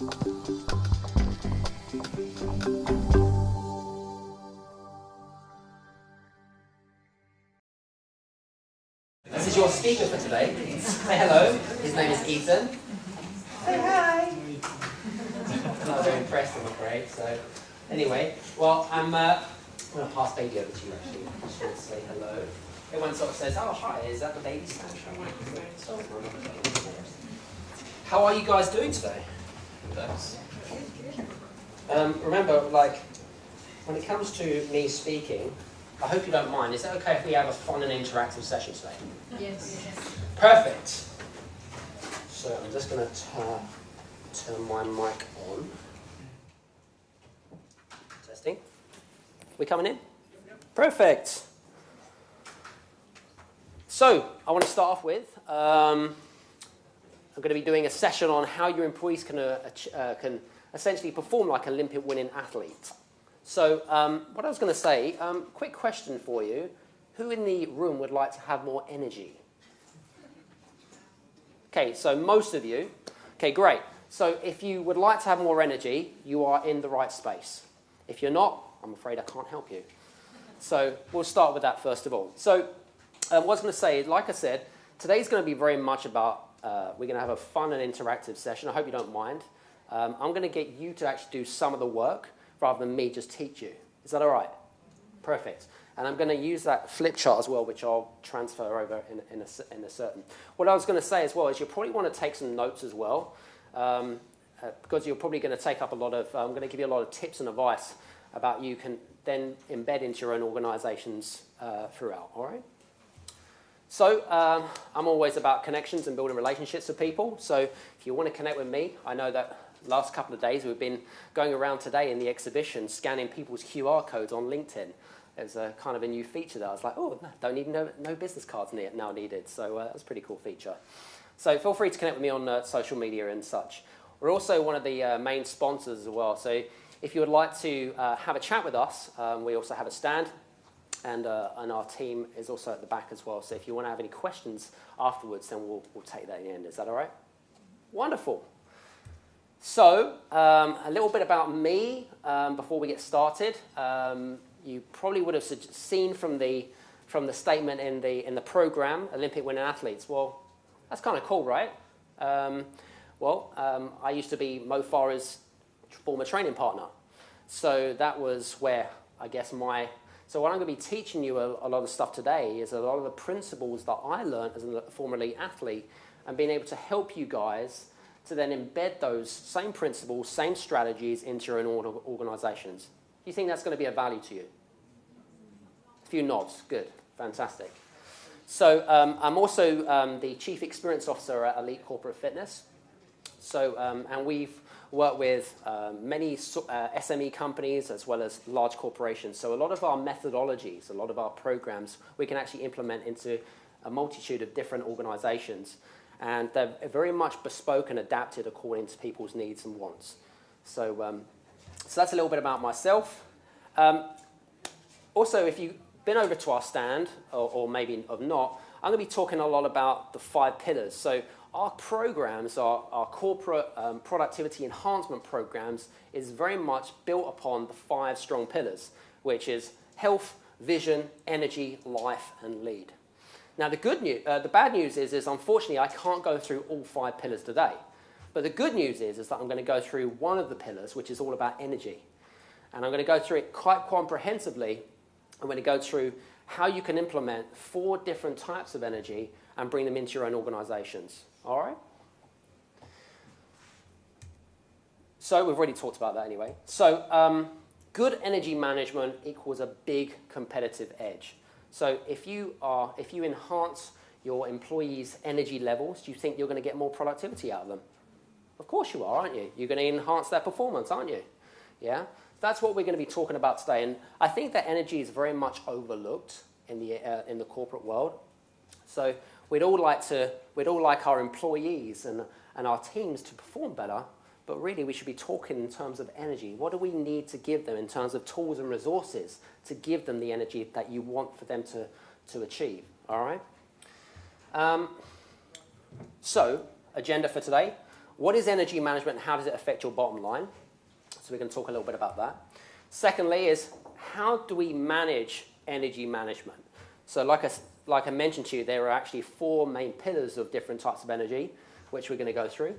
This is your speaker for today. Say hello. His name is Ethan. Say hi. I'm not very impressed, I'm afraid. So, anyway, well, I'm going to pass baby over to you, actually. I just want to say hello. Everyone sort of says, oh, hi, is that the baby stand? How are you guys doing today? Thanks. Remember, like, when it comes to me speaking, I hope you don't mind. Is it okay if we have a fun and interactive session today? Yes. Perfect. So I'm just going to turn my mic on. Testing. We coming in? Perfect. So I want to start off with, I'm going to be doing a session on how your employees can essentially perform like an Olympic-winning athlete. So what I was going to say, quick question for you. Who in the room would like to have more energy? Okay, so most of you. Okay, great. So if you would like to have more energy, you are in the right space. If you're not, I'm afraid I can't help you. So we'll start with that first of all. So what I was going to say, like I said, today's going to be very much about, we're going to have a fun and interactive session. I hope you don't mind. I'm going to get you to actually do some of the work rather than me just teach you. Is that all right? Perfect. And I'm going to use that flip chart as well, which I'll transfer over in a certain. What I was going to say as well is you'll probably want to take some notes as well, because you're probably going to take up a lot of, I'm going to give you a lot of tips and advice about you can then embed into your own organizations throughout, all right? So I'm always about connections and building relationships with people. So if you want to connect with me, I know that last couple of days we've been going around today in the exhibition scanning people's QR codes on LinkedIn. There's a kind of a new feature that I was like, oh, don't need no business cards now needed. So that's a pretty cool feature. So feel free to connect with me on social media and such. We're also one of the main sponsors as well. So if you would like to have a chat with us, we also have a stand. And our team is also at the back as well. So if you want to have any questions afterwards, then we'll take that in the end. Is that all right? Wonderful. So a little bit about me before we get started. You probably would have seen from the statement in the program, Olympic winning athletes. Well, that's kind of cool, right? I used to be Mo Farah's former training partner. So that was where, I guess, So what I'm going to be teaching you a lot of stuff today is a lot of the principles that I learned as a former elite athlete and being able to help you guys to then embed those same principles, same strategies into your own organizations. Do you think that's going to be of value to you? A few nods. Good. Fantastic. So I'm also the Chief Experience Officer at Elite Corporate Fitness. So, and we've worked with many SME companies as well as large corporations. So a lot of our methodologies, a lot of our programs, we can actually implement into a multitude of different organizations. And they're very much bespoke and adapted according to people's needs and wants. So, so that's a little bit about myself. Also, if you've been over to our stand, or maybe not, I'm going to be talking a lot about the 5 pillars. So our programs, our corporate productivity enhancement programs, is very much built upon the 5 strong pillars, which is health, vision, energy, life, and lead. Now, the bad news is unfortunately I can't go through all 5 pillars today. But the good news is that I'm going to go through one of the pillars, which is all about energy. And I'm going to go through it quite comprehensively. I'm going to go through how you can implement 4 different types of energy and bring them into your own organizations. All right? So we've already talked about that anyway. So good energy management equals a big competitive edge. So if you enhance your employees' energy levels, do you think you're going to get more productivity out of them? Of course you are, aren't you? You're going to enhance their performance, aren't you? Yeah? That's what we're going to be talking about today. And I think that energy is very much overlooked in the corporate world. So we'd all like our employees and our teams to perform better, but really we should be talking in terms of energy. What do we need to give them in terms of tools and resources to give them the energy that you want for them to achieve? All right? So, agenda for today. what is energy management and how does it affect your bottom line? So we're going to talk a little bit about that. Secondly is, how do we manage energy management? So like I mentioned to you, there are actually 4 main pillars of different types of energy, which we're going to go through.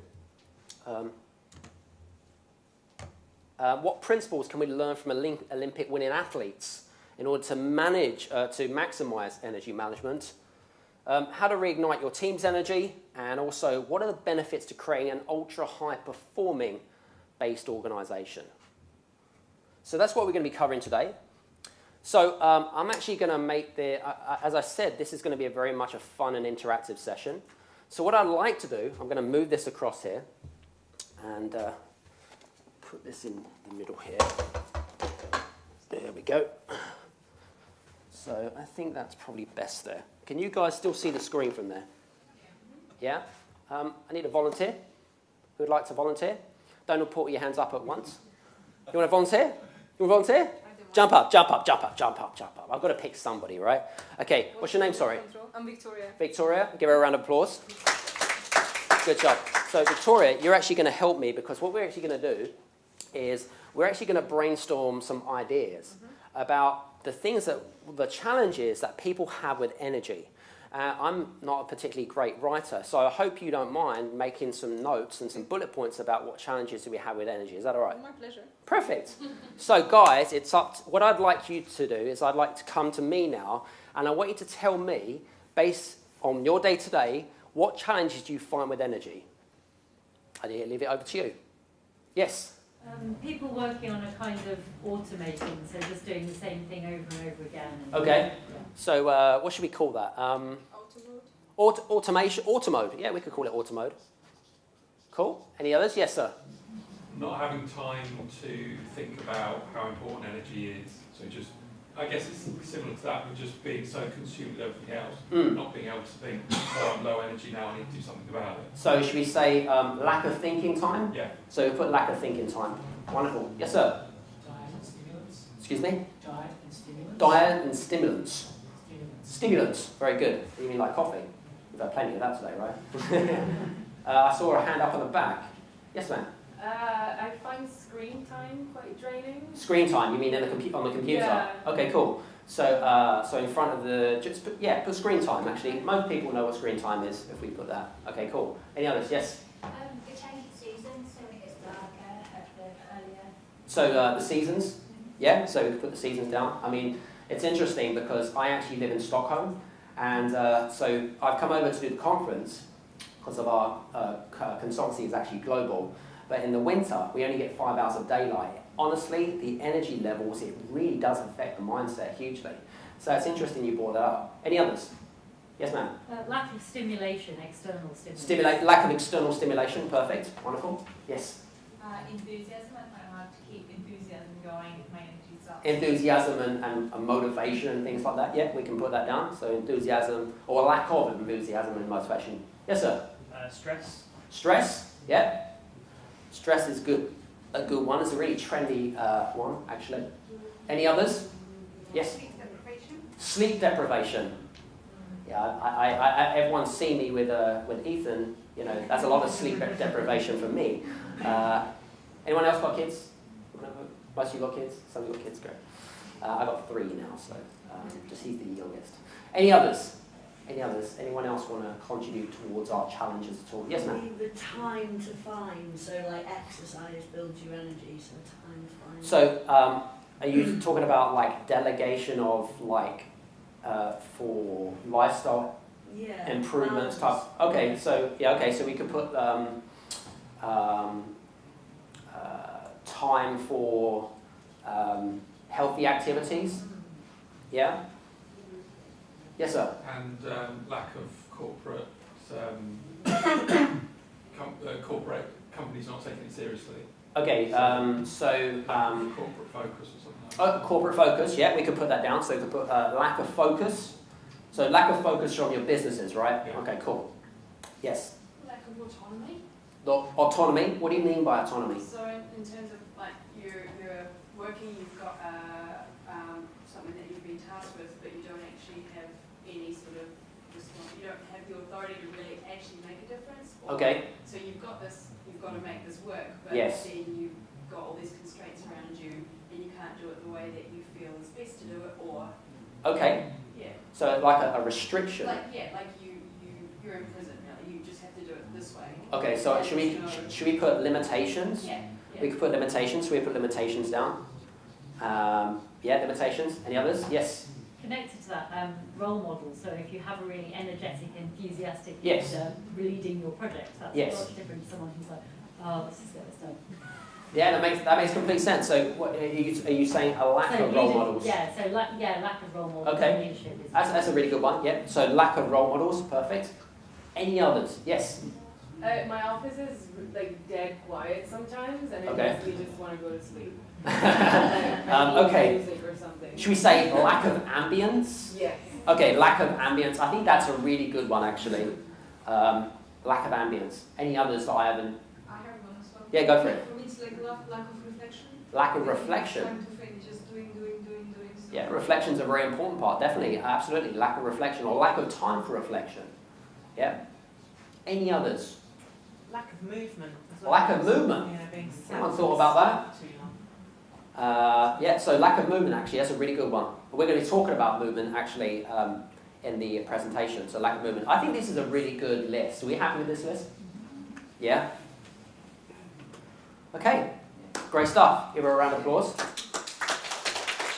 What principles can we learn from Olympic winning athletes in order to manage, to maximize energy management? How to reignite your team's energy, and also what are the benefits to creating an ultra-high performing based organization? So that's what we're going to be covering today. So I'm actually going to make as I said, this is going to be very much a fun and interactive session. So what I'd like to do, I'm going to move this across here and put this in the middle here. There we go. So I think that's probably best there. Can you guys still see the screen from there? Yeah? I need a volunteer. Who would like to volunteer? Don't all put your hands up at once. You want to volunteer? You want to volunteer? Jump up, jump up, jump up, jump up, jump up. I've got to pick somebody, right? Okay, what's your name, sorry? I'm Victoria. Victoria, give her a round of applause. Good job. So Victoria, you're actually going to help me because what we're actually going to do is we're actually going to brainstorm some ideas about the challenges that people have with energy. I'm not a particularly great writer, so I hope you don't mind making some notes and some bullet points about what challenges do we have with energy. Is that all right? My pleasure. Perfect. So guys, what I'd like you to do is I'd like to come to me now, and I want you to tell me, based on your day-to-day, what challenges do you find with energy? I leave it over to you. Yes? People working on a kind of automating, so just doing the same thing over and over again. Okay. Yeah. So what should we call that? Automation. Automode. Yeah, we could call it automode. Cool. Any others? Yes, sir. Not having time to think about how important energy is. So just, I guess it's similar to that, but just being so consumed with everything else, not being able to think, oh, I'm low energy now, I need to do something about it. So should we say lack of thinking time? Yeah. So we put lack of thinking time. Wonderful. Yes, sir. Diet and stimulants. Excuse me? Diet and stimulants. Diet and stimulants. Stimulants. Very good. You mean like coffee? We've had plenty of that today, right? I saw a hand up on the back. Yes, ma'am. I find screen time quite draining. Screen time, you mean on the computer? Yeah. Okay, cool. So in front of put screen time, actually. Most people know what screen time is if we put that. Okay, cool. Any others? Yes? The change of seasons, so when it gets darker a bit earlier. So the seasons? Yeah, so we put the seasons down. I mean, it's interesting because I actually live in Stockholm, and so I've come over to do the conference because of our consultancy is actually global. But in the winter, we only get 5 hours of daylight. Honestly, the energy levels, it really does affect the mindset hugely. So it's interesting you brought that up. Any others? Yes, ma'am? Lack of stimulation, external stimulation. Lack of external stimulation, perfect, wonderful. Yes? Enthusiasm, I find it hard to keep enthusiasm going if my energy's up. Enthusiasm and motivation and things like that, yeah, we can put that down. So enthusiasm, or lack of enthusiasm and motivation. Yes, sir? Stress. Stress, yeah. Stress is good. A good one. It's a really trendy one, actually. Any others? Yes? Sleep deprivation. Sleep deprivation. Yeah, everyone's seen me with Ethan. You know, that's a lot of sleep deprivation for me. Anyone else got kids? Most of you got kids? Some of you got kids, great. I've got 3 now, so just he's the youngest. Any others? Any others? Anyone else want to contribute towards our challenges at all? Yes, ma'am. The time to find, so like exercise builds your energy, so time to find. So, are you talking about like delegation of like for lifestyle improvements type? Okay, so so we could put time for healthy activities. Yeah. Yes, sir. And lack of corporate corporate companies not taking it seriously. Okay, corporate focus or something like that. Corporate focus, yeah, we could put that down. So we could put lack of focus. So lack of focus from your businesses, right? Yeah. Okay, cool. Yes? Lack of autonomy. The autonomy? What do you mean by autonomy? So in terms of like you're working, you've got something that you've been tasked with, but you don't actually have any sort of response. You don't have the authority to really actually make a difference. Okay. So you've got this, got to make this work, but Yes. then you've got all these constraints around you, and you can't do it the way that you feel is best to do it, or Okay. yeah, So like a restriction. like you're in prison. Really, you just have to do it this way. Okay. So And should we there's no- should we put limitations? Yeah. We could put limitations. So we put limitations down. Yeah, limitations. Any others? Yes. Connected to that, role model. So if you have a really energetic, enthusiastic Yes. leader leading your project, that's Yes. a lot different to someone who's like, oh, let's just get this done. Yeah, that makes complete sense. So what are you saying? A lack So of role leader- models. Yeah, so lack of role models Okay. in leadership is. That's a really good one. Yeah. So lack of role models. Perfect. Any others? Yes. My office is like dead quiet sometimes, and it Okay. makes me just want to go to sleep. Okay. Music or something. Should we say lack of ambience? Yes. Okay, lack of ambience. I think that's a really good one, actually. Lack of ambience. Any others that I haven't? I have one as well. Yeah, go for it. For me, it's like lack of reflection. Lack of reflection. Time to think, just doing. So Yeah, reflection's a very important part. Definitely, absolutely. Lack of reflection or lack of time for reflection. Yeah. Any others? Lack of movement as well. Lack of movement. Yeah, being Anyone thought about that? too long. Yeah, so lack of movement, actually, that's a really good one. We're going to be talking about movement, actually, in the presentation, so lack of movement. I think this is a really good list. Are we happy with this list? Yeah? Okay, great stuff. Give her a round of applause.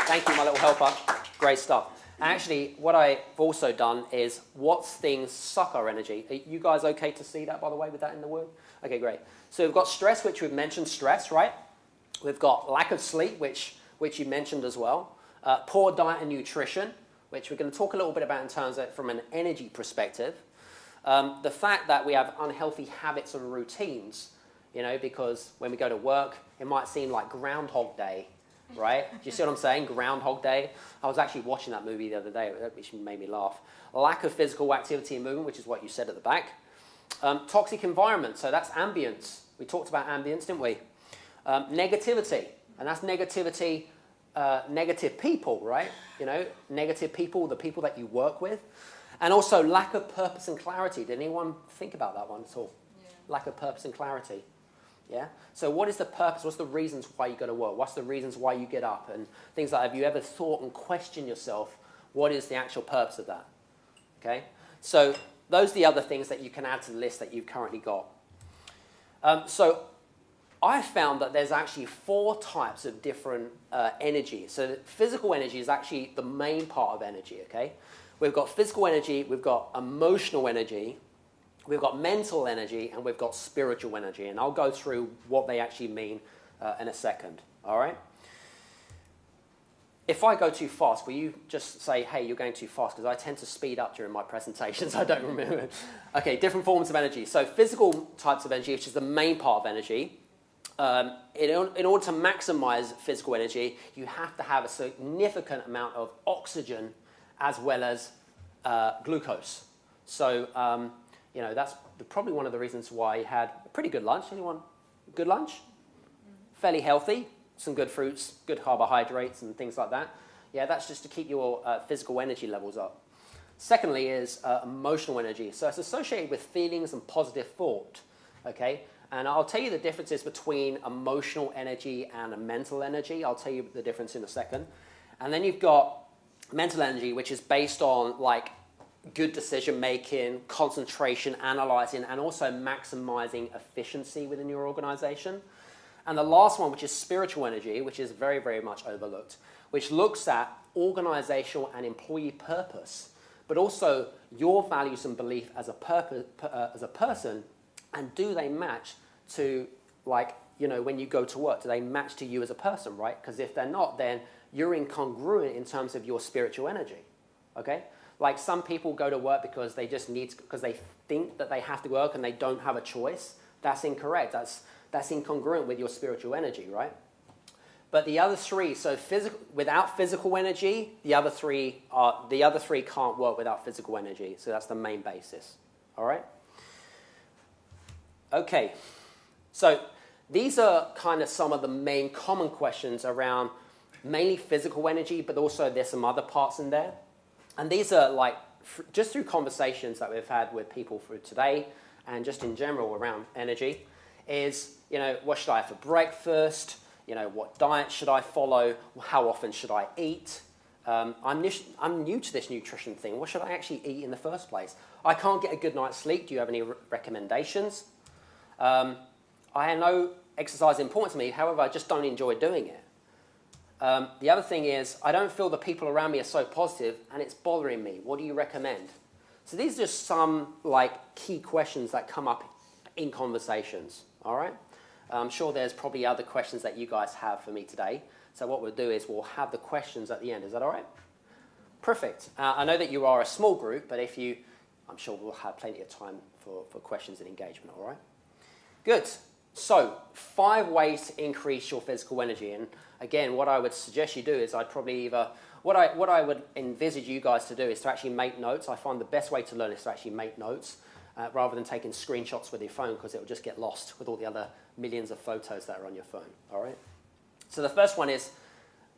Thank you, my little helper. Great stuff. And actually, what I've also done is, what things suck our energy? Are you guys okay to see that, by the way, with that in the word? Okay, great. So we've got stress, which we've mentioned, stress, right? We've got lack of sleep, which you mentioned as well. Poor diet and nutrition, which we're going to talk a little bit about in terms of from an energy perspective. The fact that we have unhealthy habits and routines, because when we go to work, it might seem like Groundhog Day, right? Do you see what I'm saying? Groundhog Day. I was actually watching that movie the other day, which made me laugh. Lack of physical activity and movement, which is what you said at the back. Toxic environment, so that's ambience. We talked about ambience, didn't we? Negativity, and that's negativity, negative people, right? Negative people, the people that you work with. And also lack of purpose and clarity. Did anyone think about that one at all? Yeah. Lack of purpose and clarity. Yeah? So what is the purpose? What's the reasons why you go to work? What's the reasons why you get up? And things like that. Have you ever thought and questioned yourself, what is the actual purpose of that? Okay? So those are the other things that you can add to the list that you've currently got. So I found that there's actually 4 types of different energy. So physical energy is actually the main part of energy, okay? We've got physical energy, we've got emotional energy, we've got mental energy, and we've got spiritual energy. And I'll go through what they actually mean in a second, all right? If I go too fast, will you just say, hey, you're going too fast? Because I tend to speed up during my presentations. I don't remember. Okay, different forms of energy. So physical types of energy, which is the main part of energy. In order to maximize physical energy, you have to have a significant amount of oxygen as well as glucose. So, that's probably one of the reasons why you had a pretty good lunch. Anyone? Good lunch? Fairly healthy. Some good fruits, good carbohydrates and things like that. Yeah, that's just to keep your physical energy levels up. Secondly is emotional energy. So it's associated with feelings and positive thought, okay? And I'll tell you the differences between emotional energy and mental energy. I'll tell you the difference in a second. And then you've got mental energy, which is based on like good decision making, concentration, analyzing, and also maximizing efficiency within your organization. And the last one, which is spiritual energy, which is very, very much overlooked, which looks at organizational and employee purpose, but also your values and belief as a person, and do they match to, when you go to work, do they match to you as a person, right? Because if they're not, then you're incongruent in terms of your spiritual energy, okay? Like some people go to work because they just because they think that they have to work and they don't have a choice. That's incorrect. That's incongruent with your spiritual energy, right? But the other 3, so without physical energy, the other three can't work without physical energy. So that's the main basis. All right? Okay. So these are kind of some of the main common questions around mainly physical energy, but also there's some other parts in there. And these are just through conversations that we've had with people through today and just in general around energy, is, what should I have for breakfast? What diet should I follow? How often should I eat? I'm new to this nutrition thing. What should I actually eat in the first place? I can't get a good night's sleep. Do you have any recommendations? I know exercise is important to me. However, I just don't enjoy doing it. The other thing is I don't feel the people around me are so positive, and it's bothering me. What do you recommend? So these are just some key questions that come up in conversations. All right. I'm sure there's probably other questions that you guys have for me today. So what we'll do is we'll have the questions at the end. Is that all right? Perfect. I know that you are a small group, but I'm sure we'll have plenty of time for questions and engagement, all right? Good. So 5 ways to increase your physical energy. And again, what I would suggest you do is I'd probably what I would envisage you guys to do is to actually make notes. I find the best way to learn is to actually make notes rather than taking screenshots with your phone, because it will just get lost with all the other millions of photos that are on your phone, all right? So the first one is,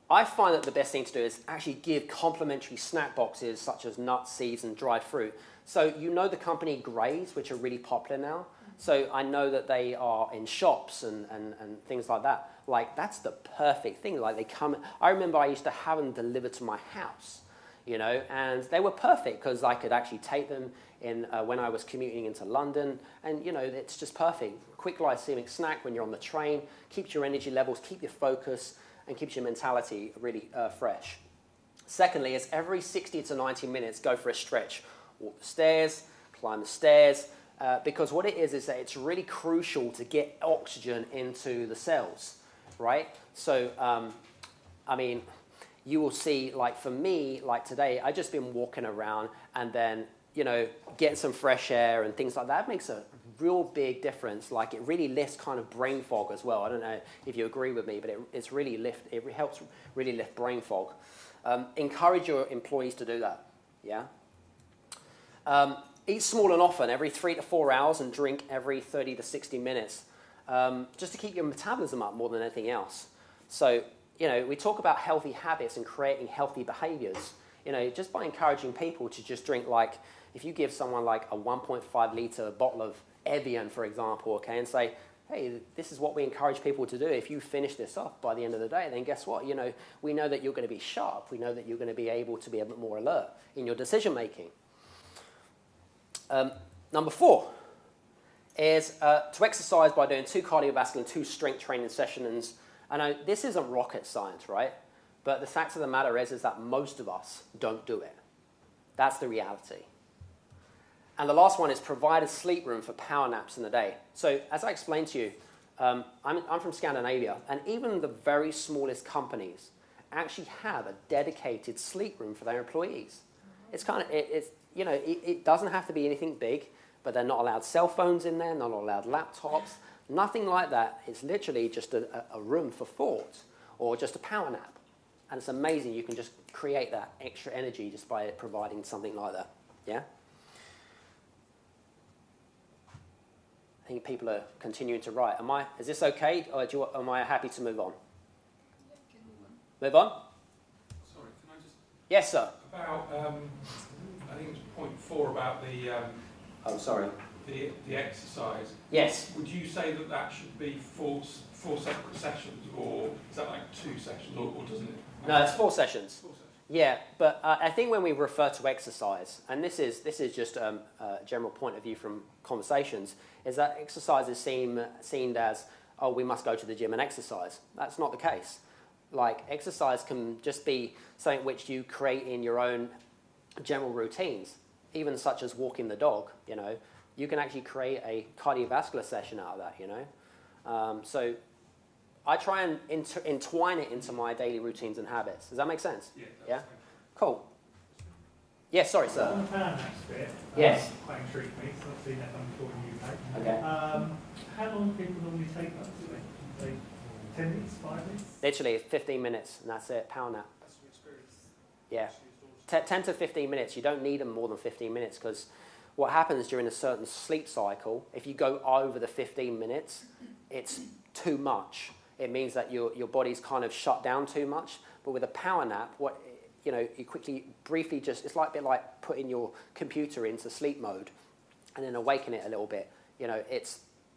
I find that the best thing to do is actually give complimentary snack boxes such as nuts, seeds, and dried fruit. So the company Graze, which are really popular now. So I know that they are in shops and things like that. That's the perfect thing. They come. I remember I used to have them delivered to my house, and they were perfect because I could actually take them in when I was commuting into London, and it's just perfect. Quick glycemic snack when you're on the train, keeps your energy levels, keep your focus, and keeps your mentality really fresh. Secondly, is every 60 to 90 minutes, go for a stretch. Walk the stairs, climb the stairs, because what it is that it's really crucial to get oxygen into the cells, right? So, you will see, for me, today, I've just been walking around and then, getting some fresh air and things like that. It makes a real big difference. It really lifts kind of brain fog as well. I don't know if you agree with me, but it helps really lift brain fog. Encourage your employees to do that, yeah? Eat small and often, every 3 to 4 hours, and drink every 30 to 60 minutes, just to keep your metabolism up more than anything else. So, we talk about healthy habits and creating healthy behaviors. Just by encouraging people to just drink, if you give someone a 1.5 litre bottle of Evian, for example, okay, and say, hey, this is what we encourage people to do. If you finish this off by the end of the day, then guess what? We know that you're going to be sharp. We know that you're going to be able to be a bit more alert in your decision making. Number 4 is to exercise by doing 2 cardiovascular and 2 strength training sessions. I know this isn't rocket science, right? But the fact of the matter is that most of us don't do it. That's the reality. And the last one is provide a sleep room for power naps in the day. So as I explained to you, I'm from Scandinavia, and even the very smallest companies actually have a dedicated sleep room for their employees. It's kind of, it doesn't have to be anything big, but they're not allowed cell phones in there, not allowed laptops, nothing like that. It's literally just a room for thought or just a power nap. And it's amazing you can just create that extra energy just by providing something like that, yeah? I think people are continuing to write. Is this okay, or am I happy to move on? Move on? Sorry, can I just... Yes, sir. About, I think it's point 4 about the... Oh, sorry. The exercise. Yes. Would you say that should be 4 separate sessions, or is that 2 sessions, or doesn't it? No, it's 4 sessions. 4 sessions. Yeah, but I think when we refer to exercise, and this is just a general point of view from conversations, is that exercise is seen as, oh, we must go to the gym and exercise. That's not the case. Exercise can just be something which you create in your own general routines, even such as walking the dog, You can actually create a cardiovascular session out of that, So I try and entwine it into my daily routines and habits. Does that make sense? Yeah? Cool. Yes, sorry, sir. On the power naps bit, yes. Quite intrigued me, because I've seen that on Talking UK. Okay. How long do people normally take that? Do they 10 minutes, 5 minutes? Literally 15 minutes, and that's it, power nap. That's your experience. Yeah. 10 to 15 minutes. You don't need them more than 15 minutes, because what happens during a certain sleep cycle, if you go over the 15 minutes, it's too much. It means that your body's kind of shut down too much. But with a power nap, you quickly, briefly it's a bit like putting your computer into sleep mode and then awaken it a little bit.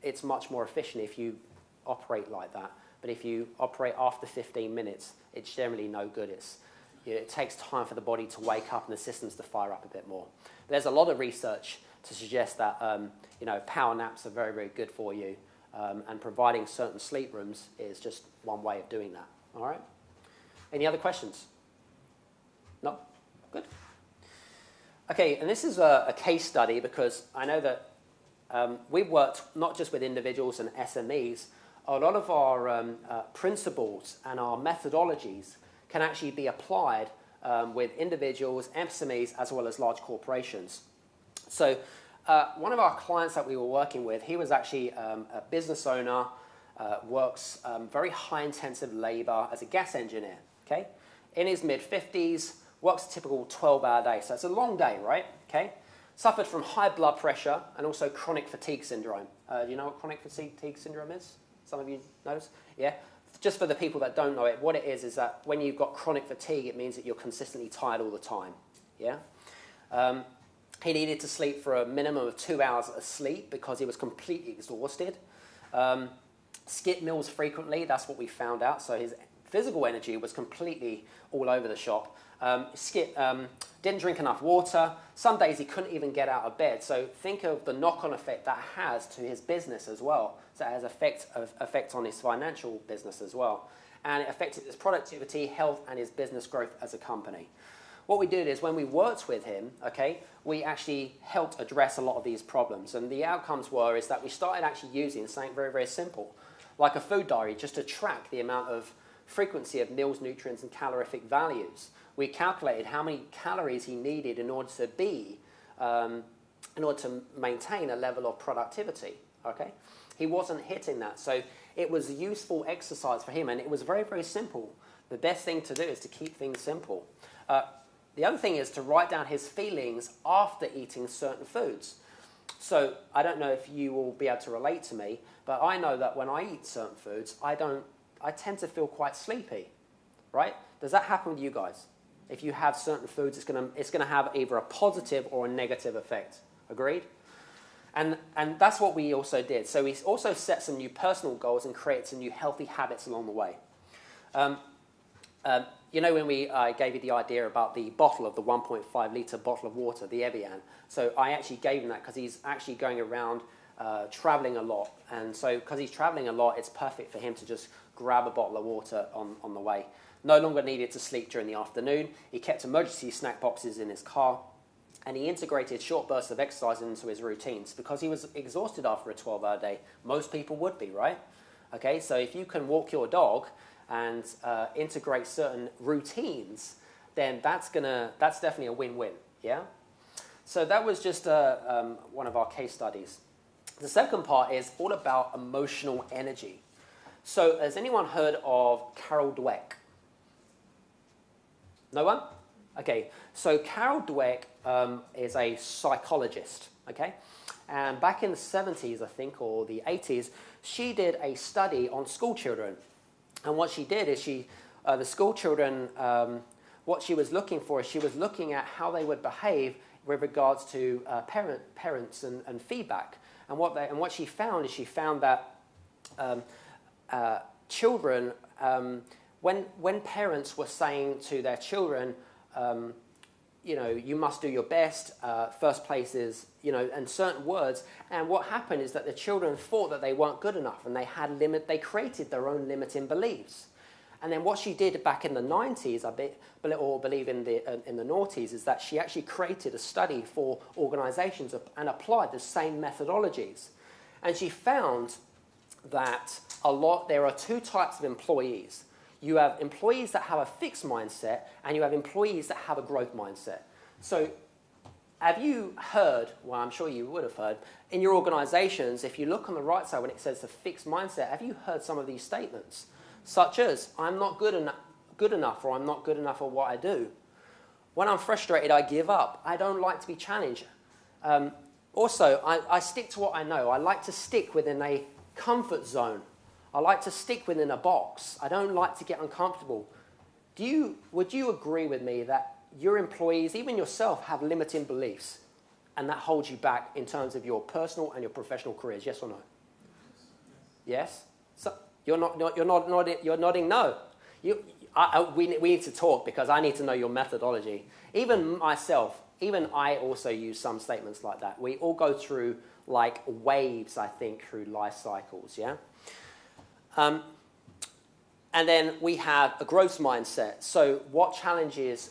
it's much more efficient if you operate like that. But if you operate after 15 minutes, it's generally no good. It takes time for the body to wake up and the systems to fire up a bit more. But there's a lot of research to suggest that power naps are very, very good for you, and providing certain sleep rooms is just one way of doing that. All right? Any other questions? No? Good. Okay, and this is a case study because I know that we've worked not just with individuals and SMEs. A lot of our principles and our methodologies can actually be applied with individuals, SMEs, as well as large corporations. So one of our clients that we were working with, he was actually a business owner, works very high-intensive labor as a gas engineer, okay? In his mid-50s, works a typical 12-hour day. So it's a long day, right? Okay? Suffered from high blood pressure and also chronic fatigue syndrome. Do you know what chronic fatigue syndrome is? Some of you knows? Yeah? Just for the people that don't know it, what it is that when you've got chronic fatigue, it means that you're consistently tired all the time. Yeah? He needed to sleep for a minimum of 2 hours of sleep because he was completely exhausted. Skipped meals frequently, that's what we found out. So his physical energy was completely all over the shop. Didn't drink enough water. Some days he couldn't even get out of bed. So think of the knock-on effect that has to his business as well. So it has effect on his financial business as well. And it affected his productivity, health, and his business growth as a company. What we did is when we worked with him, okay, we actually helped address a lot of these problems. And the outcomes were is that we started actually using something very, very simple, like a food diary, just to track the amount of frequency of meals, nutrients, and calorific values. We calculated how many calories he needed in order to maintain a level of productivity. Okay, he wasn't hitting that, so it was a useful exercise for him, and it was very, very simple. The best thing to do is to keep things simple. The other thing is to write down his feelings after eating certain foods. So I don't know if you will be able to relate to me, but I know that when I eat certain foods, I tend to feel quite sleepy, right? Does that happen with you guys? If you have certain foods, it's gonna have either a positive or a negative effect. Agreed? And that's what we also did. So we also set some new personal goals and created some new healthy habits along the way. You know when we gave you the idea about the bottle of the 1.5 litre bottle of water, the Evian. So I actually gave him that because he's actually going around traveling a lot. And so because he's traveling a lot, it's perfect for him to just grab a bottle of water on the way. No longer needed to sleep during the afternoon. He kept emergency snack boxes in his car. And he integrated short bursts of exercise into his routines because he was exhausted after a 12-hour day. Most people would be, right? Okay, so if you can walk your dog and integrate certain routines, then that's definitely a win-win, yeah? So that was just one of our case studies. The second part is all about emotional energy. So has anyone heard of Carol Dweck? No one? Okay, so Carol Dweck is a psychologist, okay? And back in the 70s, I think, or the 80s, she did a study on school children. And what she did is the school children, what she was looking for is she was looking at how they would behave with regards to parents and feedback. And what she found is she found that children, when parents were saying to their children, you must do your best, first place is, and certain words. And what happened is that the children thought that they weren't good enough and they created their own limiting beliefs. And then what she did back in the 90s, or believe in the noughties, is that she actually created a study for organizations and applied the same methodologies. And she found that there are two types of employees. You have employees that have a fixed mindset, and you have employees that have a growth mindset. So have you heard, well, I'm sure you would have heard, in your organizations, if you look on the right side when it says the fixed mindset, have you heard some of these statements? Such as, I'm not good enough, or I'm not good enough at what I do. When I'm frustrated, I give up. I don't like to be challenged. Also, I stick to what I know. I like to stick within a comfort zone. I like to stick within a box. I don't like to get uncomfortable. Would you agree with me that your employees, even yourself, have limiting beliefs, and that holds you back in terms of your personal and your professional careers? Yes or no? Yes? So you're nodding no. We need to talk because I need to know your methodology. Even myself, even I also use some statements like that. We all go through like waves, I think, through life cycles, yeah? And then we have a growth mindset. So what challenges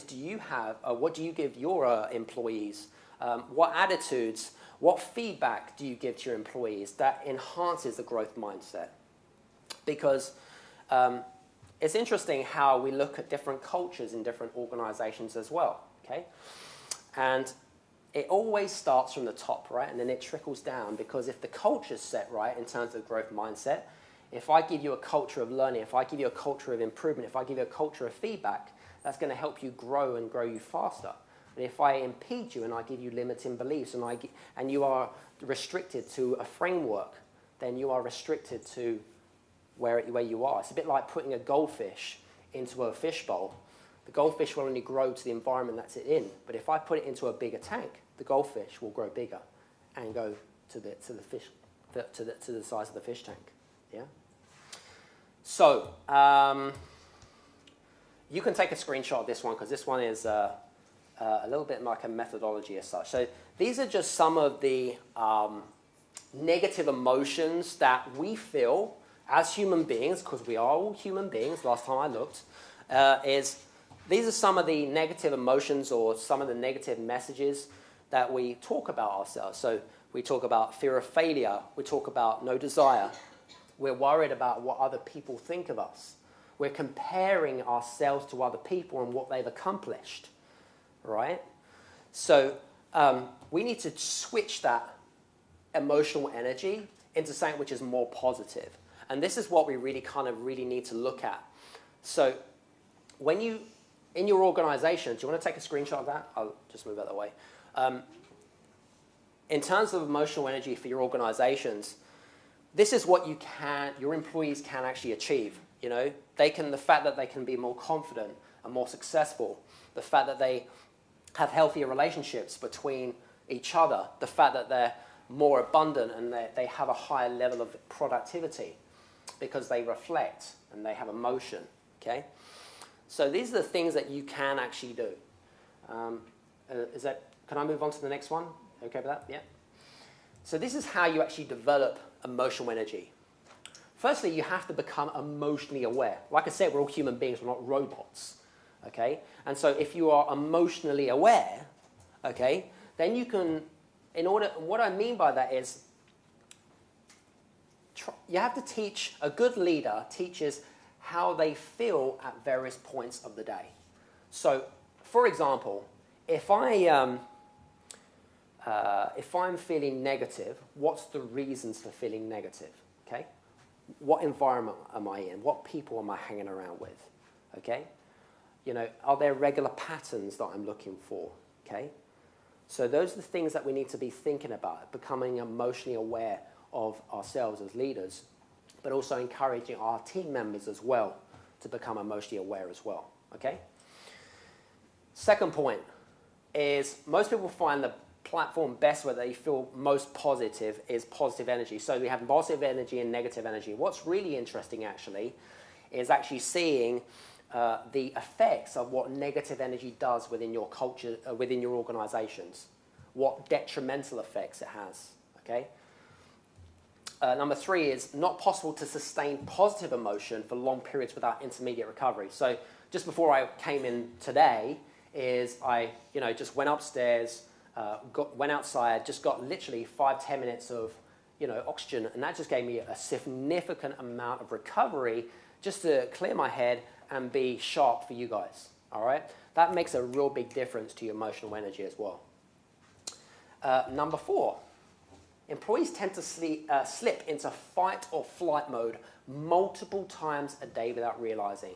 do you have? What do you give your employees? What attitudes, what feedback do you give to your employees that enhances the growth mindset? Because it's interesting how we look at different cultures in different organizations as well, okay? And it always starts from the top, right? And then it trickles down, because if the culture's set right in terms of growth mindset, if I give you a culture of learning, if I give you a culture of improvement, if I give you a culture of feedback, that's going to help you grow and grow you faster. But if I impede you and I give you limiting beliefs and you are restricted to a framework, then you are restricted to where you are. It's a bit like putting a goldfish into a fish bowl. The goldfish will only grow to the environment that's it in. But if I put it into a bigger tank, the goldfish will grow bigger and go to the size of the fish tank. Yeah. So you can take a screenshot of this one, because this one is a little bit like a methodology as such. So these are just some of the negative emotions that we feel as human beings, because we are all human beings, last time I looked, these are some of the negative emotions or some of the negative messages that we talk about ourselves. So we talk about fear of failure, we talk about no desire, we're worried about what other people think of us, we're comparing ourselves to other people and what they've accomplished, right? So we need to switch that emotional energy into something which is more positive. And this is what we really need to look at. So when you, in your organization, do you want to take a screenshot of that? I'll just move out of the way. In terms of emotional energy for your organizations, this is what your employees can actually achieve. You know, the fact that they can be more confident and more successful, the fact that they have healthier relationships between each other, the fact that they're more abundant and they have a higher level of productivity because they reflect and they have emotion, okay? So these are the things that you can actually do. Can I move on to the next one? Okay with that? Yeah. So this is how you actually develop emotional energy. Firstly, you have to become emotionally aware. Like I said, we're all human beings, we're not robots, okay? And so if you are emotionally aware, okay, then you can, what I mean by that is, you have to teach, a good leader teaches how they feel at various points of the day. So, for example, if I'm feeling negative, what's the reasons for feeling negative, okay? What environment am I in? What people am I hanging around with, okay? You know, are there regular patterns that I'm looking for, okay? So those are the things that we need to be thinking about, becoming emotionally aware of ourselves as leaders, but also encouraging our team members as well to become emotionally aware as well, okay? Second point is most people find the platform best where they feel most positive is positive energy. So we have positive energy and negative energy. What's really interesting actually is actually seeing the effects of what negative energy does within your culture, within your organizations, what detrimental effects it has, okay? Number 3 is not possible to sustain positive emotion for long periods without intermediate recovery. So just before I came in today is I, just went upstairs, went outside, just got literally 5-10 minutes of, oxygen, and that just gave me a significant amount of recovery just to clear my head and be sharp for you guys, all right? That makes a real big difference to your emotional energy as well. Number 4, employees tend to slip into fight or flight mode multiple times a day without realizing.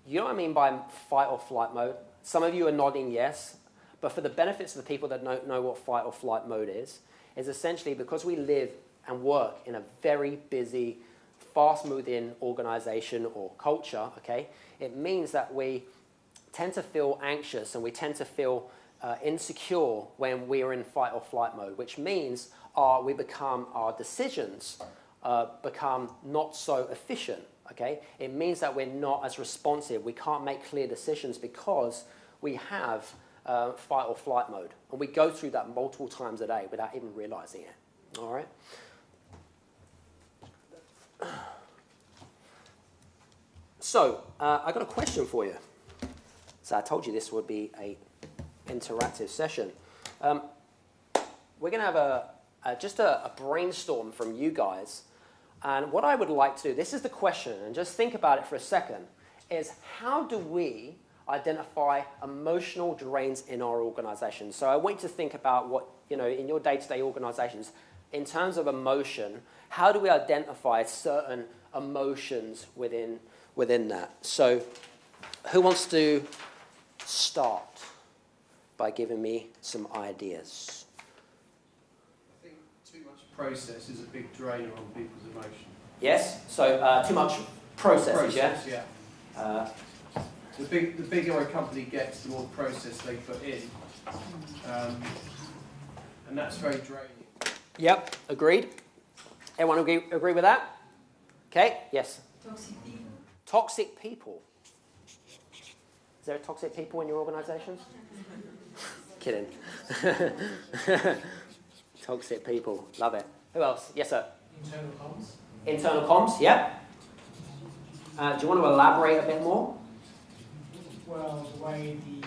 You know what I mean by fight or flight mode? Some of you are nodding yes, but for the benefits of the people that don't know what fight or flight mode is essentially because we live and work in a very busy, fast-moving organization or culture, okay? It means that we tend to feel anxious and we tend to feel insecure when we are in fight or flight mode, which means our decisions become not so efficient. Okay, it means that we're not as responsive. We can't make clear decisions because we have fight or flight mode, and we go through that multiple times a day without even realizing it. All right. So I got a question for you. So I told you this would be a interactive session. We're going to have just a brainstorm from you guys. And what I would like to do, this is the question, and just think about it for a second, is how do we identify emotional drains in our organization? So I want you to think about what, in your day-to-day organizations, in terms of emotion, how do we identify certain emotions within that? So who wants to start by giving me some ideas? I think too much process is a big drainer on people's emotion. Yes? So too much processes, yeah? The bigger a company gets, the more process they put in. And that's very draining. Yep, agreed. Everyone agree with that? Okay, yes? Toxic people. Toxic people. Is there toxic people in your organizations? Kidding. Toxic people, love it. Who else? Yes, sir? Internal comms. Internal comms, yeah. Do you want to elaborate a bit more? Well, the way the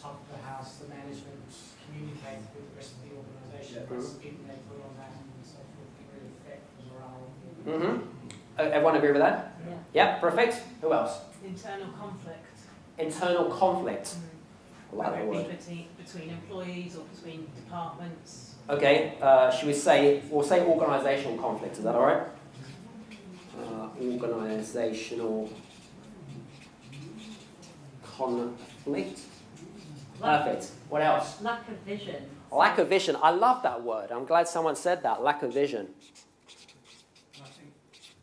top of the house, the management communicate with the rest of the organisation, the spin they put on that and so forth, can really affect the morale. Everyone agree with that? Yeah. Yeah, perfect. Who else? Internal conflict. Internal conflict. I like that Whether word. it be between employees or between departments. Okay, should we say, we'll say organisational conflict, is that all right? Organisational conflict. Perfect. What else? Lack of vision. Lack of vision. I love that word. I'm glad someone said that. Lack of vision. And I think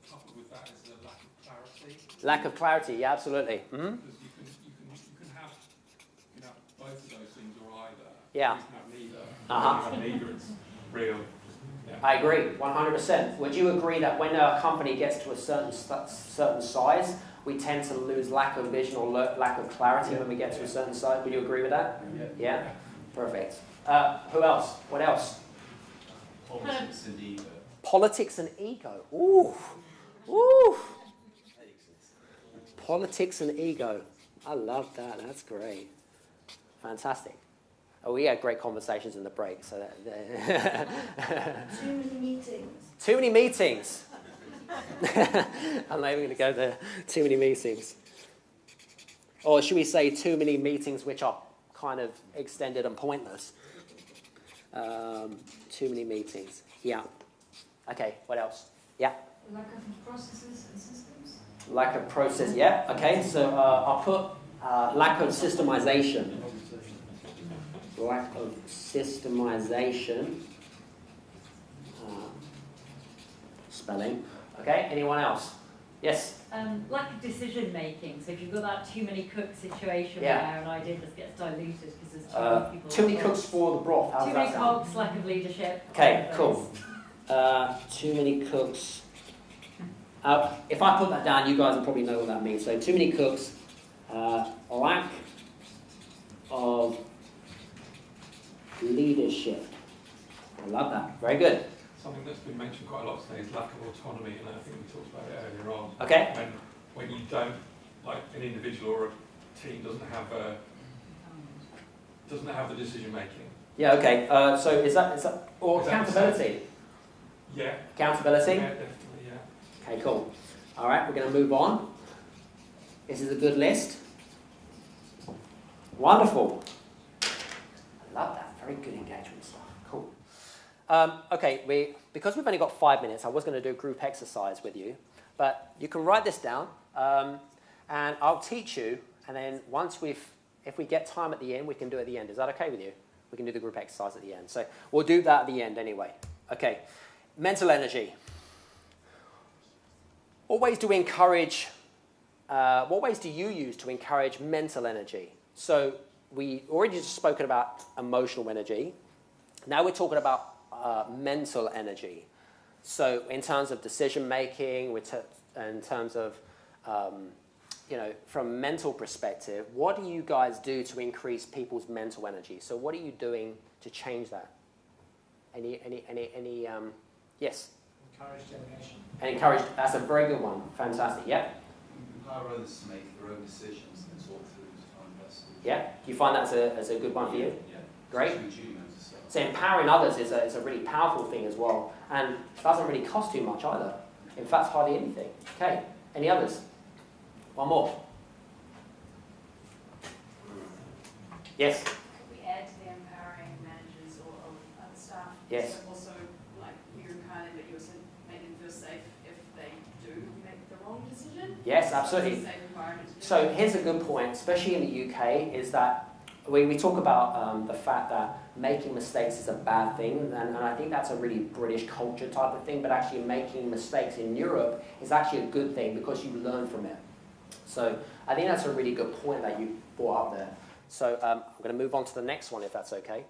coupled with that is a lack of clarity. Lack of clarity. Yeah, absolutely. Mm-hmm. Because you can have both of those things or either. Yeah. You can have neither. Uh-huh. If you have neither, it's real. Yeah. I agree, 100%. Would you agree that when a company gets to a certain size, we tend to lose lack of vision or lack of clarity when we get to a certain size? Would you agree with that? Yeah? Perfect. Who else? What else? Politics and ego. Politics and ego. Ooh. Ooh. Politics and ego. I love that. That's great. Fantastic. Oh, we had great conversations in the break. So Too many meetings. Too many meetings. I'm not even going to go there. Too many meetings. Or should we say too many meetings which are kind of extended and pointless? Too many meetings. Yeah. Okay, what else? Yeah. Lack of processes and systems. Lack of process. Yeah. Okay, so I'll put lack of systemization. Lack of systemization. Spelling. Okay, anyone else? Yes? Lack of decision making. So if you've got that too many cook situation Yeah. where an idea just gets diluted because there's too many people. Too many cooks for the broth. How Too does many that sound? cogs, lack of leadership. Okay, all of cool. those. Too many cooks. If I put that down, you guys will probably know what that means. So too many cooks, lack of leadership. I love that. Very good. Something that's been mentioned quite a lot today is lack of autonomy, and I think we talked about it earlier on. Okay. When you don't, like an individual or a team doesn't have the decision making. Yeah. Okay. So is that or Is that accountability? Yeah. Accountability. Yeah, definitely. Yeah. Okay. Cool. All right. We're going to move on. This is a good list. Wonderful. I love that. Very good engagement stuff. Cool. Okay, because we've only got 5 minutes, I was going to do a group exercise with you, but you can write this down, and I'll teach you, and then if we get time at the end, we can do it at the end. Is that okay with you? We can do the group exercise at the end. So we'll do that at the end anyway. Okay, mental energy. What ways do we encourage, what ways do you use to encourage mental energy? So we already just spoken about emotional energy. Now we're talking about mental energy. So in terms of decision making, in terms of, from a mental perspective, what do you guys do to increase people's mental energy? So what are you doing to change that? Yes? Encourage delegation. And encourage, that's a very good one. Fantastic, yeah? Empower others to make their own decisions and talk through the time best. Yeah? Do you find that as a good one for you? Yeah. Great. So empowering others is a really powerful thing as well. And it doesn't really cost too much either. In fact, hardly anything. Okay, any others? One more. Yes? Could we add to the empowering managers or other staff? Yes. So also, like you kind of, you also make them feel safe if they do make the wrong decision? Yes, absolutely. Safe environment to do So that. here's a good point, especially in the UK, is that we talk about the fact that making mistakes is a bad thing, and I think that's a really British culture type of thing, but actually making mistakes in Europe is actually a good thing because you learn from it. So I think that's a really good point that you brought up there. So I'm going to move on to the next one if that's okay.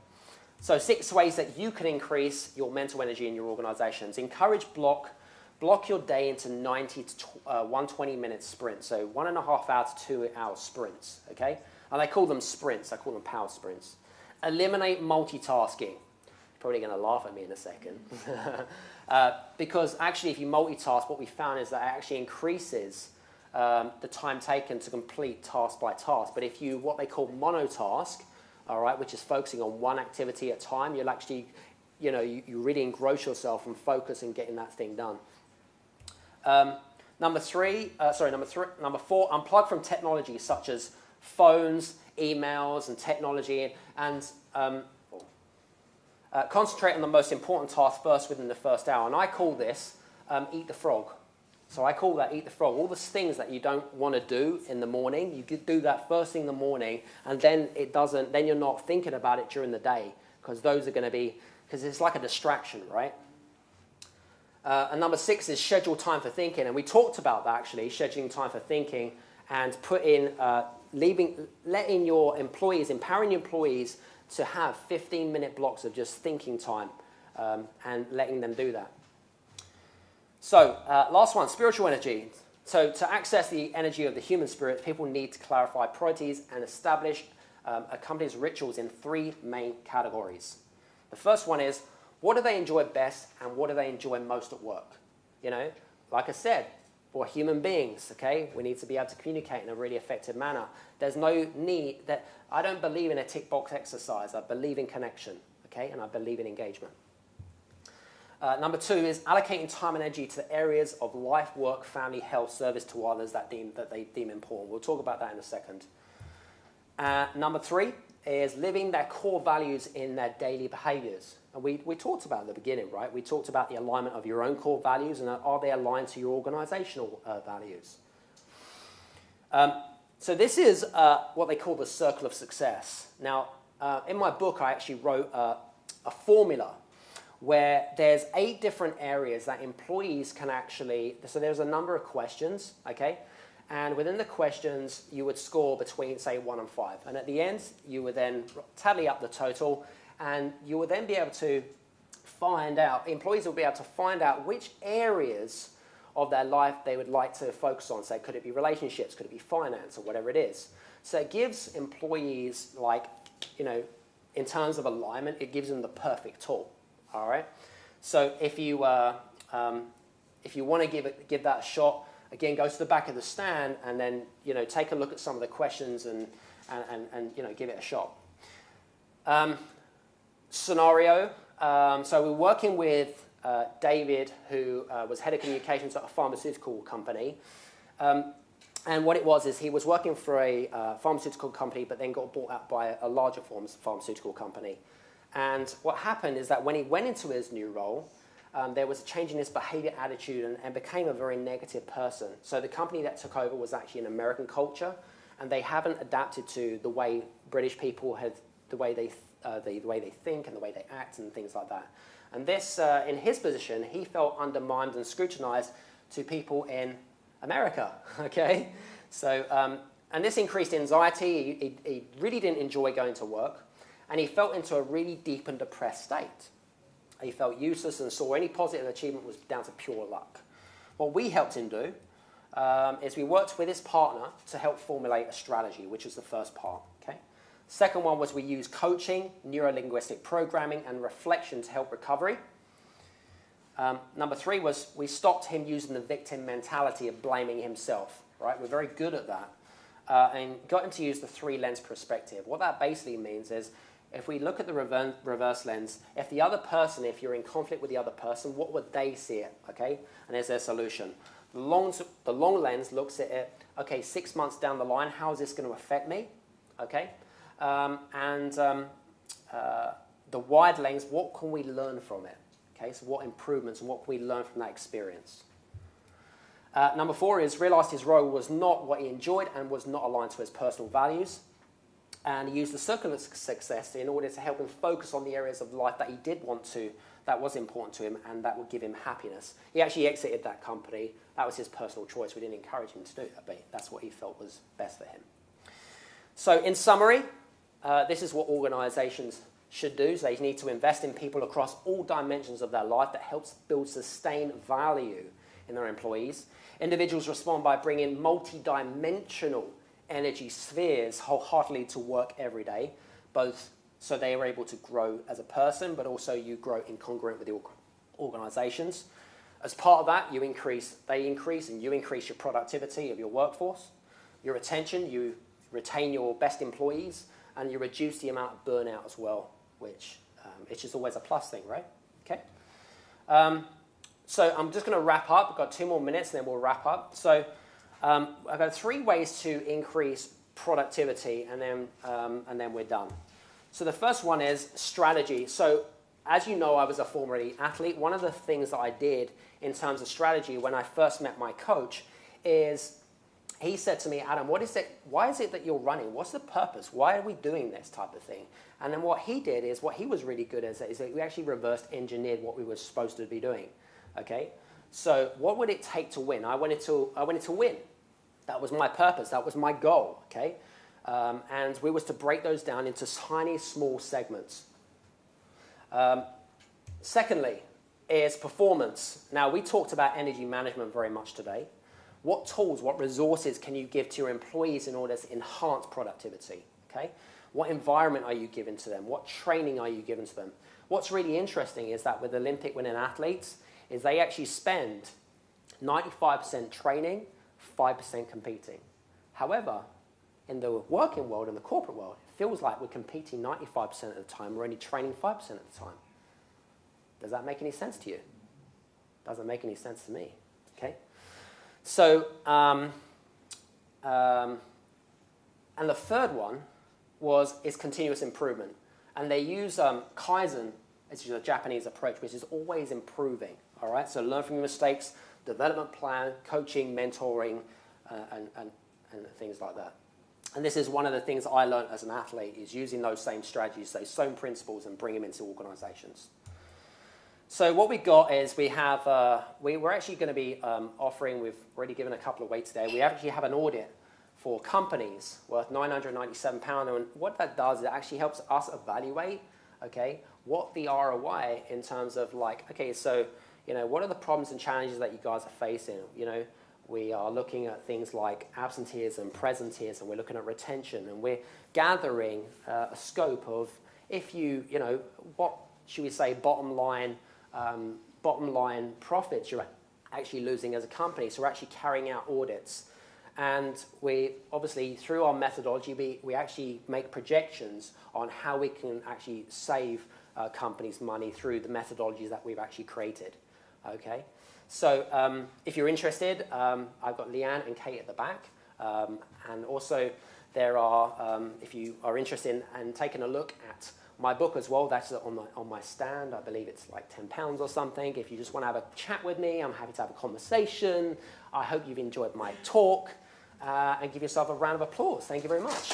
So 6 ways that you can increase your mental energy in your organizations. Encourage block your day into 90 to 120-minute sprints, so 1.5 hour to 2 hour sprints, okay? And they call them sprints, I call them power sprints. Eliminate multitasking. You're probably going to laugh at me in a second. Because actually if you multitask, what we found is that it actually increases the time taken to complete task by task. But if you, what they call monotask, all right, which is focusing on one activity at a time, you'll actually, you really engross yourself and focus in getting that thing done. Number 4, unplug from technology such as phones, emails, and technology, and concentrate on the most important task first within the first hour. And I call this eat the frog. So I call that eat the frog. All the things that you don't want to do in the morning, you could do that first thing in the morning, and then then you're not thinking about it during the day, because those are going to be, because it's like a distraction, right? And number 6 is schedule time for thinking. And we talked about that actually, scheduling time for thinking, and letting your employees, empowering your employees to have 15-minute blocks of just thinking time, and letting them do that. So, last one, spiritual energy. So to access the energy of the human spirit, people need to clarify priorities and establish a company's rituals in 3 main categories. The first one is, what do they enjoy best and what do they enjoy most at work? Like I said, for human beings, okay, we need to be able to communicate in a really effective manner. There's no need I don't believe in a tick box exercise. I believe in connection, okay, and I believe in engagement. Number 2 is allocating time and energy to the areas of life, work, family, health, service to others that they deem important. We'll talk about that in a second. Number 3 is living their core values in their daily behaviors. And we talked about it at the beginning, right? We talked about the alignment of your own core values and are they aligned to your organizational values. So this is what they call the circle of success. Now, in my book, I actually wrote a formula where there's 8 different areas that employees can actually, so there's a number of questions, okay? And within the questions, you would score between, say, 1 and 5. And at the end, you would then tally up the total, and you would then be able to find out, employees will be able to find out which areas of their life they would like to focus on. So could it be relationships, could it be finance, or whatever it is. So it gives employees, in terms of alignment, it gives them the perfect tool. All right. So if you want to give that a shot, again, go to the back of the stand and then take a look at some of the questions and give it a shot. Scenario. So we're working with David, who was head of communications at a pharmaceutical company. And what it was is he was working for a pharmaceutical company, but then got bought out by a larger pharmaceutical company. And what happened is that when he went into his new role, there was a change in his behavior, attitude, and became a very negative person. So the company that took over was actually an American culture, and they haven't adapted to the way British people have, the way they think and the way they act and things like that. And this, in his position, he felt undermined and scrutinized to people in America, okay? So, and this increased anxiety. He really didn't enjoy going to work. And he felt into a really deep and depressed state. he felt useless and saw any positive achievement was down to pure luck. What we helped him do is we worked with his partner to help formulate a strategy, which was the first part. Okay. Second one was we used coaching, neuro-linguistic programming, and reflection to help recovery. Number 3 was we stopped him using the victim mentality of blaming himself. Right, we're very good at that, and got him to use the 3-lens perspective. What that basically means is, if we look at the reverse lens, if the other person, if you're in conflict with the other person, what would they see it? Okay, and there's their solution. The long lens looks at it. Okay, 6 months down the line, how is this going to affect me? Okay, the wide lens, what can we learn from it? Okay, so what improvements and what can we learn from that experience? Number 4 is realised his role was not what he enjoyed and was not aligned to his personal values. And he used the circle of success in order to help him focus on the areas of life that he did want to, that was important to him, and that would give him happiness. He actually exited that company. That was his personal choice. We didn't encourage him to do that, but that's what he felt was best for him. So in summary, this is what organisations should do. So they need to invest in people across all dimensions of their life that helps build sustained value in their employees. Individuals respond by bringing multi-dimensional energy spheres wholeheartedly to work every day, both so they are able to grow as a person, but also you grow incongruent with the organisations. As part of that, they increase, and you increase your productivity of your workforce, your retention, you retain your best employees, and you reduce the amount of burnout as well, which it's just always a plus thing, right? Okay. So I'm just going to wrap up. I've got 2 more minutes, and then we'll wrap up. So I've got 3 ways to increase productivity, and then we're done. So the first one is strategy. So as you know, I was a former athlete. One of the things that I did in terms of strategy when I first met my coach is he said to me, Adam, why is it that you're running? What's the purpose? Why are we doing this type of thing? And then what he did is, what he was really good at is that we actually reverse engineered what we were supposed to be doing. Okay? So what would it take to win? I wanted to win. That was my purpose. That was my goal. Okay? And we was to break those down into tiny, small segments. Secondly is performance. Now, we talked about energy management very much today. What tools, what resources can you give to your employees in order to enhance productivity? Okay? What environment are you giving to them? What training are you giving to them? What's really interesting is that with Olympic winning athletes, is they actually spend 95% training, 5% competing. However, in the working world, in the corporate world, it feels like we're competing 95% of the time, we're only training 5% of the time. Does that make any sense to you? Doesn't make any sense to me. Okay? So, and the third one is continuous improvement. And they use Kaizen, which is a Japanese approach, which is always improving. All right? So learn from your mistakes, development plan, coaching, mentoring, and things like that. And this is one of the things I learned as an athlete, is using those same strategies, those same principles, and bring them into organizations. So what we got is we're actually going to be offering, we've already given a couple away today, we actually have an audit for companies worth £997. And what that does is it actually helps us evaluate, okay, what the ROI in terms of like, okay, so, you know, what are the problems and challenges that you guys are facing? You know, we are looking at things like absenteeism, presenteeism, we're looking at retention, and we're gathering a scope of if you know, what should we say, bottom line profits you're actually losing as a company. So we're actually carrying out audits. And we obviously, through our methodology, we actually make projections on how we can actually save companies money through the methodologies that we've actually created. Okay? So if you're interested, I've got Leanne and Kate at the back. And also there are, if you are interested in taking a look at my book as well, that's on my stand. I believe it's like £10 or something. If you just want to have a chat with me, I'm happy to have a conversation. I hope you've enjoyed my talk. And give yourself a round of applause. Thank you very much.